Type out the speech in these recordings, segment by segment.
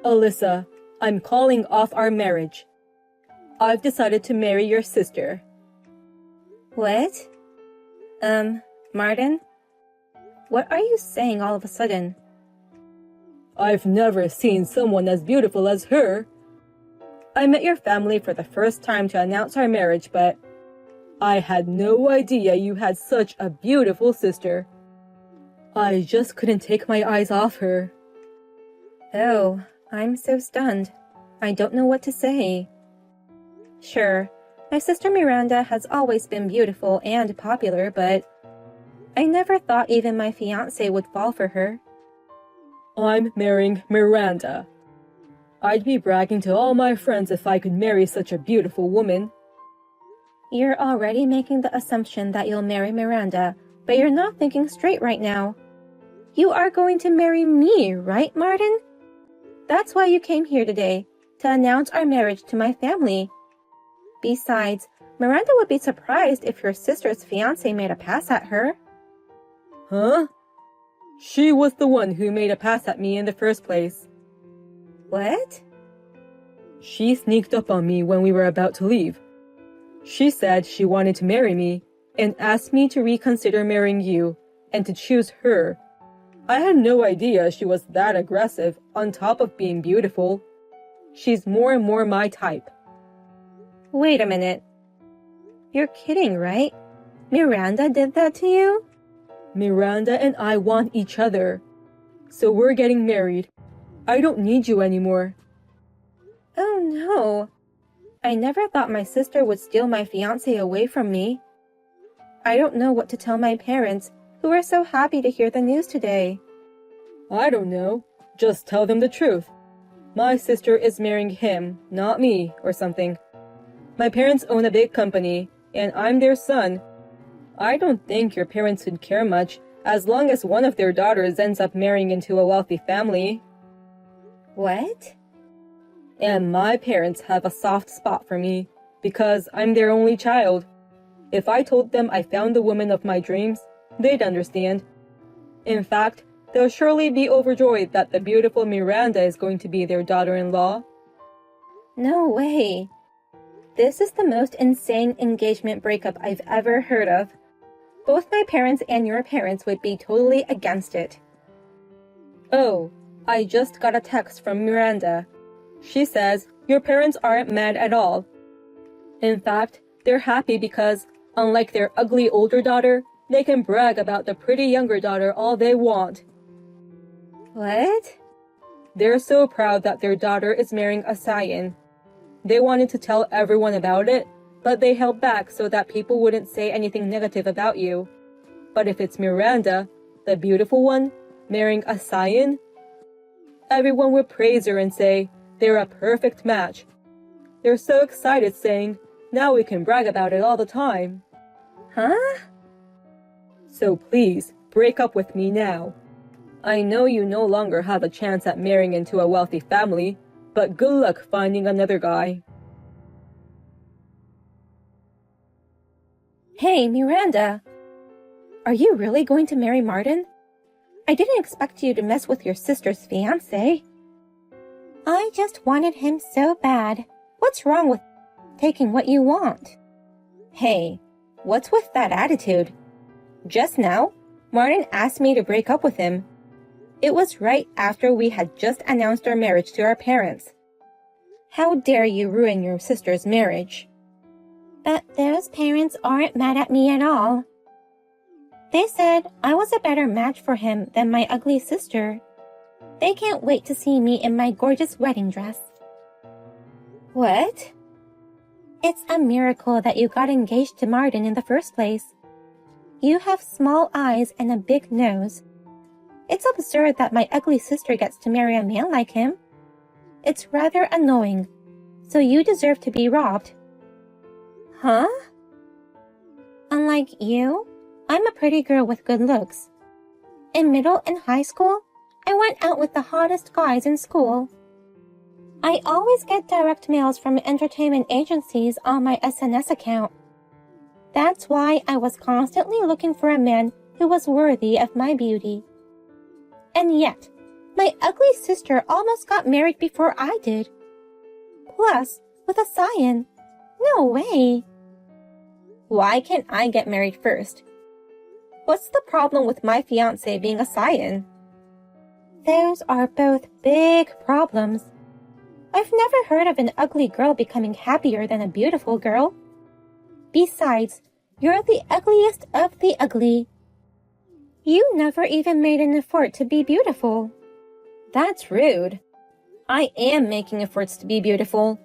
Alyssa, I'm calling off our marriage. I've decided to marry your sister. What? Martin? What are you saying all of a sudden? I've never seen someone as beautiful as her. I met your family for the first time to announce our marriage, but I had no idea you had such a beautiful sister. I just couldn't take my eyes off her. Oh, I'm so stunned. I don't know what to say. Sure, my sister Miranda has always been beautiful and popular, but I never thought even my fiancé would fall for her. I'm marrying Miranda. I'd be bragging to all my friends if I could marry such a beautiful woman. You're already making the assumption that you'll marry Miranda, but you're not thinking straight right now. You are going to marry me, right, Martin? That's why you came here today, to announce our marriage to my family. Besides, Miranda would be surprised if your sister's fiancé made a pass at her. Huh? She was the one who made a pass at me in the first place. What? She sneaked up on me when we were about to leave. She said she wanted to marry me and asked me to reconsider marrying you and to choose her. I had no idea she was that aggressive on top of being beautiful. She's more and more my type. Wait a minute. You're kidding, right? Miranda did that to you? Miranda and I want each other. So we're getting married. I don't need you anymore. Oh no. I never thought my sister would steal my fiancé away from me. I don't know what to tell my parents, who are so happy to hear the news today. I don't know. Just tell them the truth. My sister is marrying him, not me, or something. My parents own a big company, and I'm their son. I don't think your parents would care much as long as one of their daughters ends up marrying into a wealthy family. What? And my parents have a soft spot for me because I'm their only child. If I told them I found the woman of my dreams, they'd understand. In fact, they'll surely be overjoyed that the beautiful Miranda is going to be their daughter-in-law. No way. This is the most insane engagement breakup I've ever heard of. Both my parents and your parents would be totally against it. Oh, I just got a text from Miranda. She says your parents aren't mad at all. In fact, they're happy because, unlike their ugly older daughter, they can brag about the pretty younger daughter all they want. What? They're so proud that their daughter is marrying a scion. They wanted to tell everyone about it, but they held back so that people wouldn't say anything negative about you. But if it's Miranda, the beautiful one, marrying a scion, everyone would praise her and say they're a perfect match. They're so excited, saying, now we can brag about it all the time. Huh? So please, break up with me now. I know you no longer have a chance at marrying into a wealthy family, but good luck finding another guy. Hey, Miranda. Are you really going to marry Martin? I didn't expect you to mess with your sister's fiancé. I just wanted him so bad. What's wrong with taking what you want? Hey, what's with that attitude? Just now, Martin asked me to break up with him. It was right after we had just announced our marriage to our parents. How dare you ruin your sister's marriage? But those parents aren't mad at me at all. They said I was a better match for him than my ugly sister. They can't wait to see me in my gorgeous wedding dress. What? It's a miracle that you got engaged to Martin in the first place. You have small eyes and a big nose. It's absurd that my ugly sister gets to marry a man like him. It's rather annoying, so you deserve to be robbed. Huh? Unlike you, I'm a pretty girl with good looks. In middle and high school, I went out with the hottest guys in school. I always get direct mails from entertainment agencies on my SNS account. That's why I was constantly looking for a man who was worthy of my beauty. And yet, My ugly sister almost got married before I did. Plus, with a scion. No way. Why can't I get married first? What's the problem with my fiancé being a scion? Those are both big problems. I've never heard of an ugly girl becoming happier than a beautiful girl. Besides, you're the ugliest of the ugly. You never even made an effort to be beautiful. That's rude. I am making efforts to be beautiful.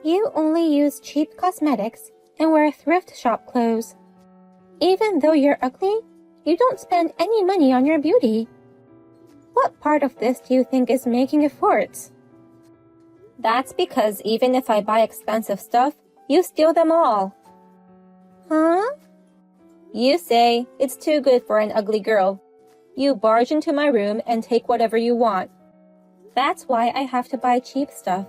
You only use cheap cosmetics and wear thrift shop clothes. Even though you're ugly, you don't spend any money on your beauty. What part of this do you think is making efforts? That's because even if I buy expensive stuff, you steal them all. Huh? You say it's too good for an ugly girl. You barge into my room and take whatever you want. That's why I have to buy cheap stuff.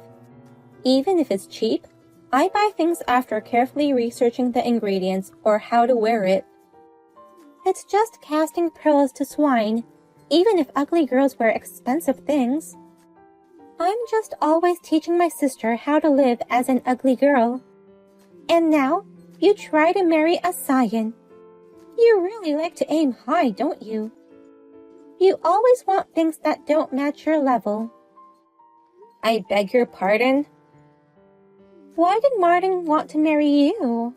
Even if it's cheap, I buy things after carefully researching the ingredients or how to wear it. It's just casting pearls to swine, even if ugly girls wear expensive things. I'm just always teaching my sister how to live as an ugly girl. And now, you try to marry a scion. You really like to aim high, don't you? You always want things that don't match your level. I beg your pardon? Why did Martin want to marry you?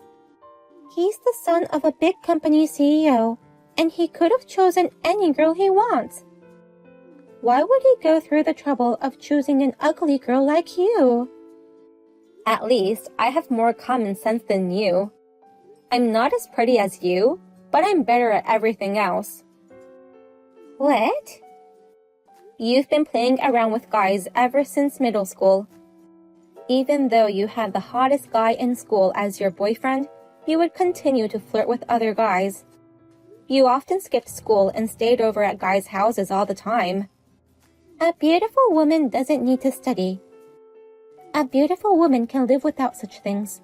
He's the son of a big company CEO, and he could have chosen any girl he wants. Why would he go through the trouble of choosing an ugly girl like you? At least, I have more common sense than you. I'm not as pretty as you, but I'm better at everything else. What? You've been playing around with guys ever since middle school. Even though you had the hottest guy in school as your boyfriend, you would continue to flirt with other guys. You often skipped school and stayed over at guys' houses all the time. A beautiful woman doesn't need to study. A beautiful woman can live without such things.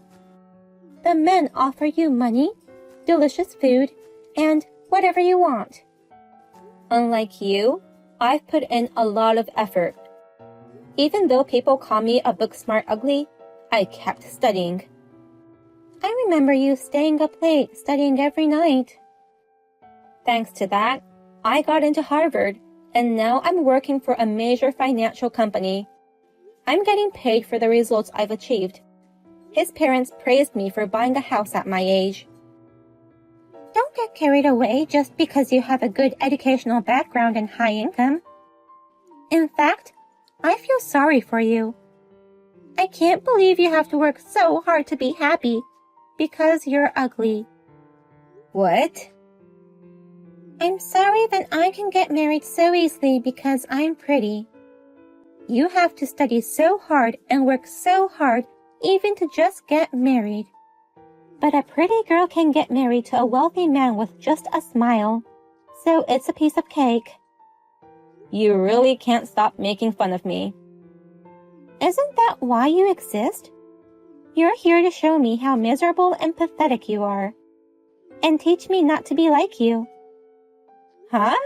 The men offer you money, delicious food, and whatever you want. Unlike you, I've put in a lot of effort. Even though people call me a book-smart ugly, I kept studying. I remember you staying up late studying every night. Thanks to that, I got into Harvard, and now I'm working for a major financial company. I'm getting paid for the results I've achieved. His parents praised me for buying a house at my age. Don't get carried away just because you have a good educational background and high income. In fact, I feel sorry for you. I can't believe you have to work so hard to be happy because you're ugly. What? I'm sorry that I can get married so easily because I'm pretty. You have to study so hard and work so hard even to just get married. But a pretty girl can get married to a wealthy man with just a smile. So it's a piece of cake. You really can't stop making fun of me. Isn't that why you exist? You're here to show me how miserable and pathetic you are. And teach me not to be like you. Huh?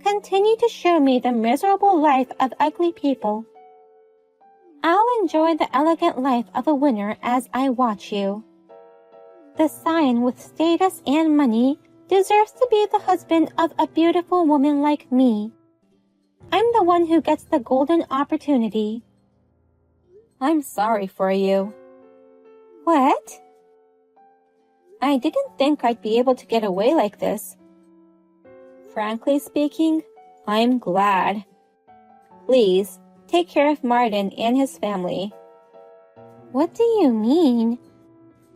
Continue to show me the miserable life of ugly people. I'll enjoy the elegant life of a winner as I watch you. The scion with status and money deserves to be the husband of a beautiful woman like me. I'm the one who gets the golden opportunity. I'm sorry for you. What? I didn't think I'd be able to get away like this. Frankly speaking, I'm glad. Please, take care of Martin and his family. What do you mean?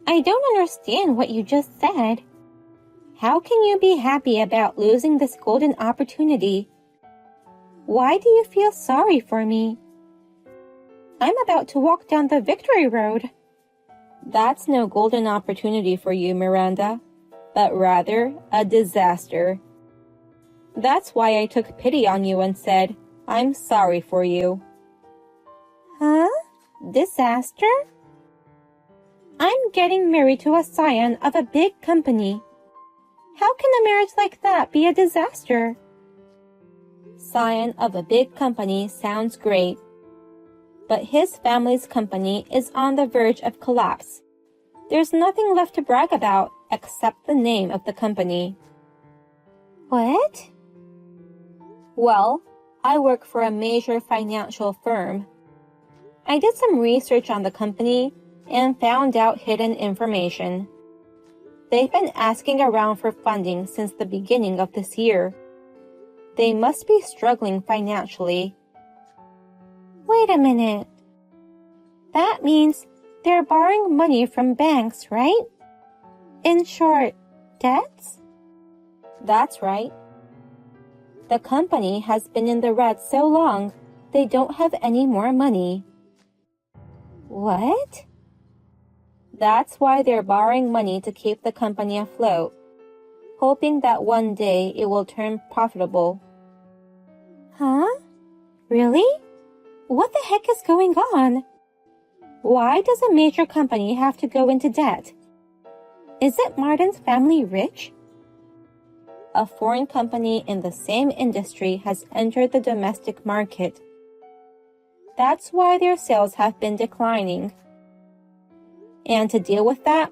I don't understand what you just said. How can you be happy about losing this golden opportunity? Why do you feel sorry for me? I'm about to walk down the victory road. That's no golden opportunity for you, Miranda, but rather a disaster. That's why I took pity on you and said, I'm sorry for you. Huh? Disaster? I'm getting married to a scion of a big company. How can a marriage like that be a disaster? scion of a big company sounds great. But his family's company is on the verge of collapse. There's nothing left to brag about except the name of the company. What? Well, I work for a major financial firm. I did some research on the company and found out hidden information. They've been asking around for funding since the beginning of this year. They must be struggling financially. Wait a minute. That means they're borrowing money from banks, right? In short, debts? That's right. The company has been in the red so long, they don't have any more money. What? That's why they're borrowing money to keep the company afloat, hoping that one day it will turn profitable. Huh? Really? What the heck is going on? Why does a major company have to go into debt? Isn't Martin's family rich? A foreign company in the same industry has entered the domestic market. That's why their sales have been declining. And to deal with that,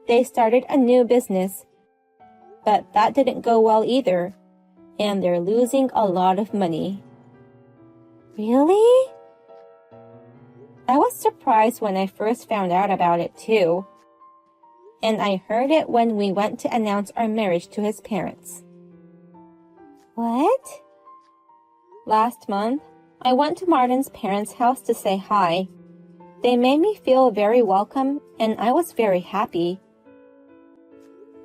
they started a new business. But that didn't go well either, and they're losing a lot of money. Really? I was surprised when I first found out about it too. And I heard it when we went to announce our marriage to his parents. What? Last month, I went to Martin's parents' house to say hi. They made me feel very welcome, and I was very happy.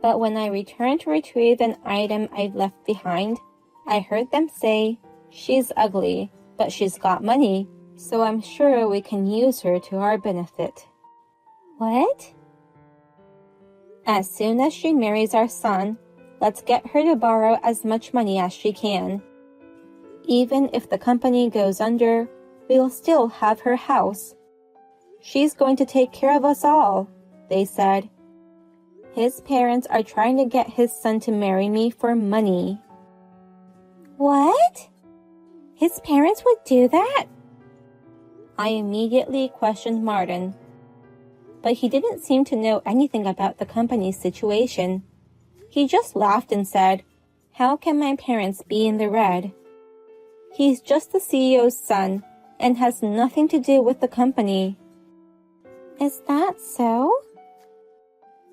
But when I returned to retrieve an item I'd left behind, I heard them say, "She's ugly, but she's got money, so I'm sure we can use her to our benefit." What? As soon as she marries our son, let's get her to borrow as much money as she can. Even if the company goes under, we'll still have her house. She's going to take care of us all, they said. His parents are trying to get his son to marry me for money. What? His parents would do that? I immediately questioned Martin. But he didn't seem to know anything about the company's situation. He just laughed and said, "How can my parents be in the red? He's just the CEO's son and has nothing to do with the company." Is that so?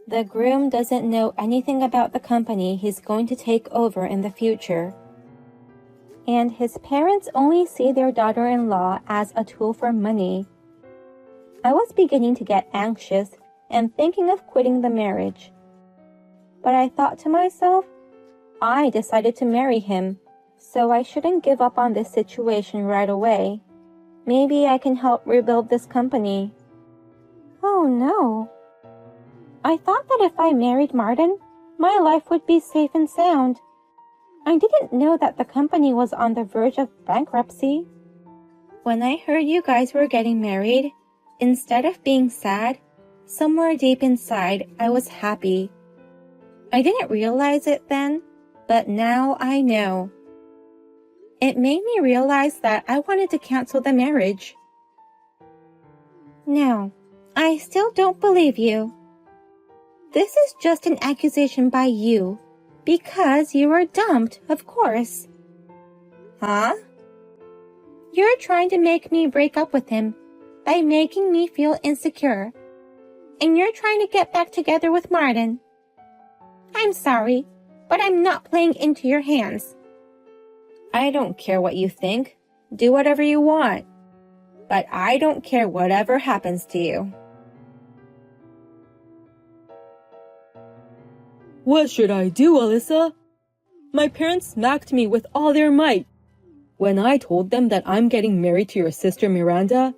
The groom doesn't know anything about the company he's going to take over in the future. And his parents only see their daughter-in-law as a tool for money. I was beginning to get anxious and thinking of quitting the marriage. But I thought to myself, I decided to marry him, so I shouldn't give up on this situation right away. Maybe I can help rebuild this company. Oh no. I thought that if I married Martin, my life would be safe and sound. I didn't know that the company was on the verge of bankruptcy. When I heard you guys were getting married, instead of being sad, somewhere deep inside I was happy. I didn't realize it then, but now I know. It made me realize that I wanted to cancel the marriage. No, I still don't believe you. This is just an accusation by you, because you were dumped, of course. Huh? You're trying to make me break up with him by making me feel insecure. And you're trying to get back together with Martin. I'm sorry, but I'm not playing into your hands. I don't care what you think. Do whatever you want. But I don't care whatever happens to you. What should I do, Alyssa? My parents smacked me with all their might. When I told them that I'm getting married to your sister Miranda,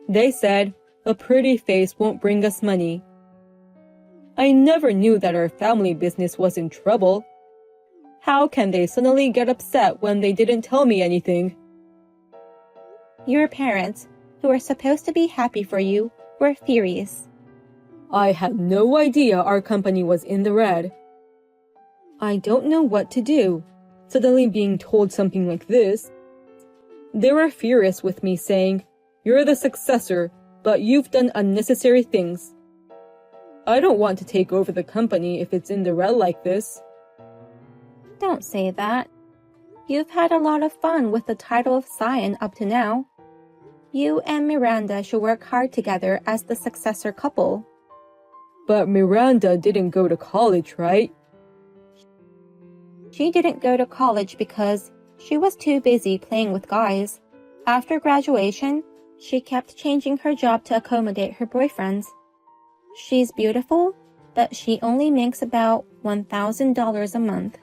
they said, "A pretty face won't bring us money." I never knew that our family business was in trouble. How can they suddenly get upset when they didn't tell me anything? Your parents, who are supposed to be happy for you, were furious. I had no idea our company was in the red. I don't know what to do. suddenly being told something like this. They were furious with me, saying, "You're the successor, but you've done unnecessary things." I don't want to take over the company if it's in the red like this. Don't say that. You've had a lot of fun with the title of Scion up to now. You and Miranda should work hard together as the successor couple. But Miranda didn't go to college, right? She didn't go to college because she was too busy playing with guys. After graduation, she kept changing her job to accommodate her boyfriends. She's beautiful, but she only makes about $1,000 a month.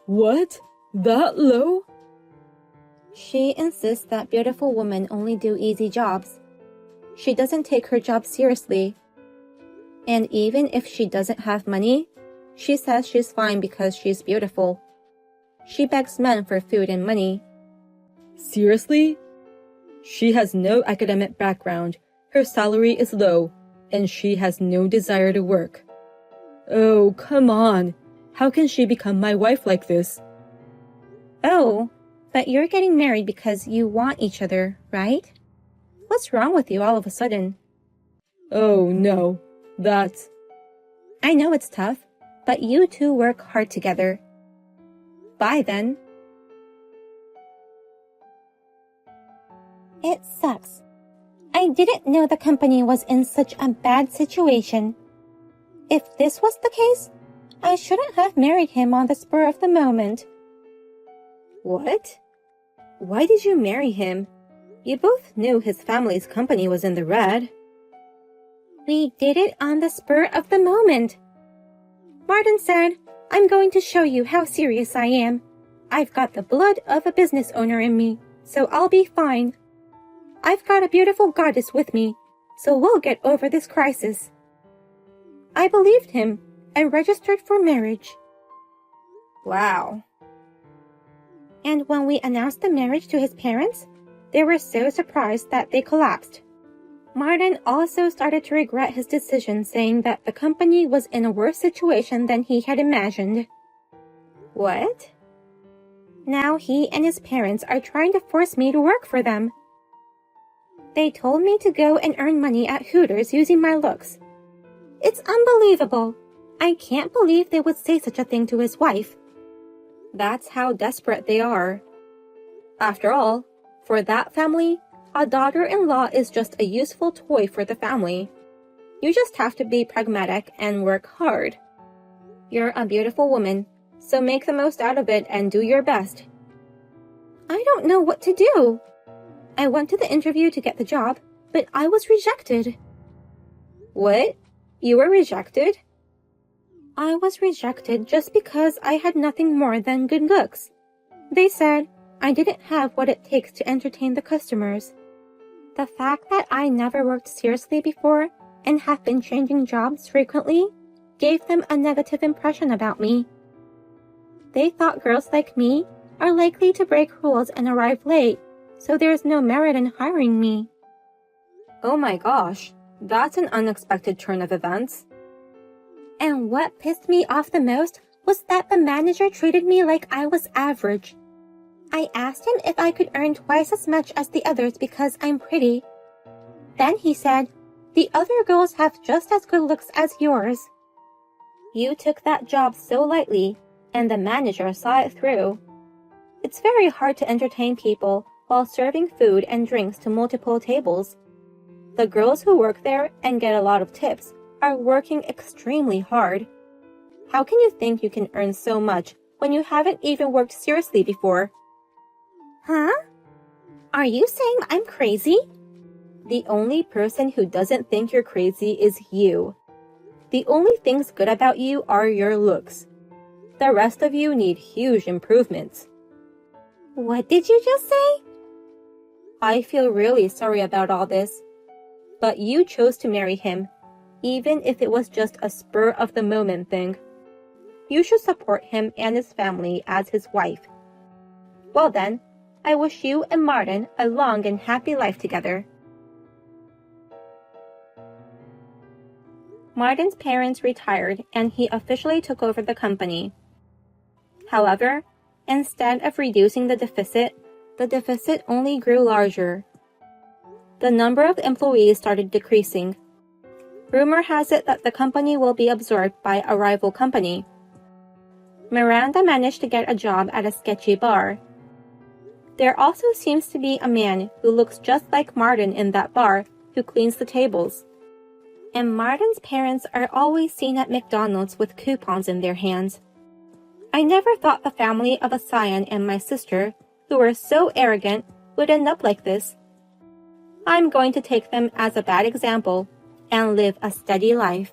What? That low? She insists that beautiful women only do easy jobs. She doesn't take her job seriously. And even if she doesn't have money, she says she's fine because she's beautiful. She begs men for food and money. Seriously? She has no academic background, her salary is low, and she has no desire to work. Oh, come on. How can she become my wife like this? Oh, but you're getting married because you want each other, right? What's wrong with you all of a sudden? Oh, no. That's... I know it's tough, but you two work hard together. Bye then. It sucks. I didn't know the company was in such a bad situation. If this was the case, I shouldn't have married him on the spur of the moment. What? Why did you marry him? You both knew his family's company was in the red. We did it on the spur of the moment. Martin said, "I'm going to show you how serious I am. I've got the blood of a business owner in me, so I'll be fine. I've got a beautiful goddess with me, so we'll get over this crisis." I believed him and registered for marriage. Wow. And when we announced the marriage to his parents, they were so surprised that they collapsed. Martin also started to regret his decision, saying that the company was in a worse situation than he had imagined. What? Now he and his parents are trying to force me to work for them. They told me to go and earn money at Hooters using my looks. It's unbelievable. I can't believe they would say such a thing to his wife. That's how desperate they are. After all, for that family, a daughter-in-law is just a useful toy for the family. You just have to be pragmatic and work hard. You're a beautiful woman, so make the most out of it and do your best. I don't know what to do. I went to the interview to get the job, but I was rejected. What? You were rejected? I was rejected just because I had nothing more than good looks. They said I didn't have what it takes to entertain the customers. The fact that I never worked seriously before and have been changing jobs frequently gave them a negative impression about me. They thought girls like me are likely to break rules and arrive late, so there's no merit in hiring me. Oh my gosh, that's an unexpected turn of events. And what pissed me off the most was that the manager treated me like I was average. I asked him if I could earn twice as much as the others because I'm pretty. Then he said, "The other girls have just as good looks as yours." You took that job so lightly, and the manager saw it through. It's very hard to entertain people while serving food and drinks to multiple tables. The girls who work there and get a lot of tips are working extremely hard. How can you think you can earn so much when you haven't even worked seriously before? Huh? Are you saying I'm crazy? The only person who doesn't think you're crazy is you. The only things good about you are your looks. The rest of you need huge improvements. What did you just say? I feel really sorry about all this. But you chose to marry him, even if it was just a spur-of-the-moment thing. You should support him and his family as his wife. Well then, I wish you and Martin a long and happy life together. Martin's parents retired and he officially took over the company. However, Instead of reducing the deficit only grew larger. The number of employees started decreasing. Rumor has it that the company will be absorbed by a rival company. Miranda managed to get a job at a sketchy bar. There also seems to be a man who looks just like Martin in that bar who cleans the tables. And Martin's parents are always seen at McDonald's with coupons in their hands. I never thought the family of a scion and my sister, who were so arrogant, would end up like this. I'm going to take them as a bad example and live a steady life.